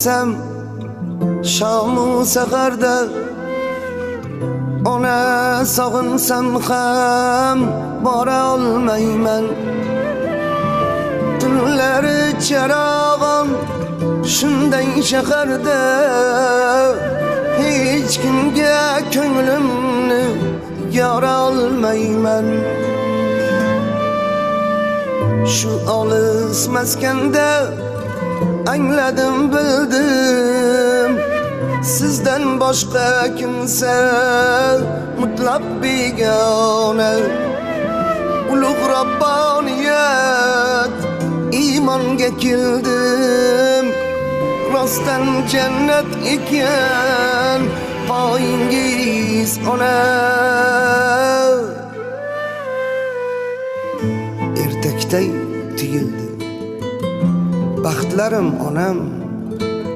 Sen şamu saharda ona sog'insam ham bora olmayman. Tunlari charog'on shunday shaharda hech kimga ko'nglimni yora olmayman. Shu olis maskanda angladim bildim, sizdan boshqa kimsa mutlaq begona. Ulug' Rabboniyat iymonga keldim, rostdan jannat ekan poyingiz ona. Ertakday tuyuldi baxtlarim onam,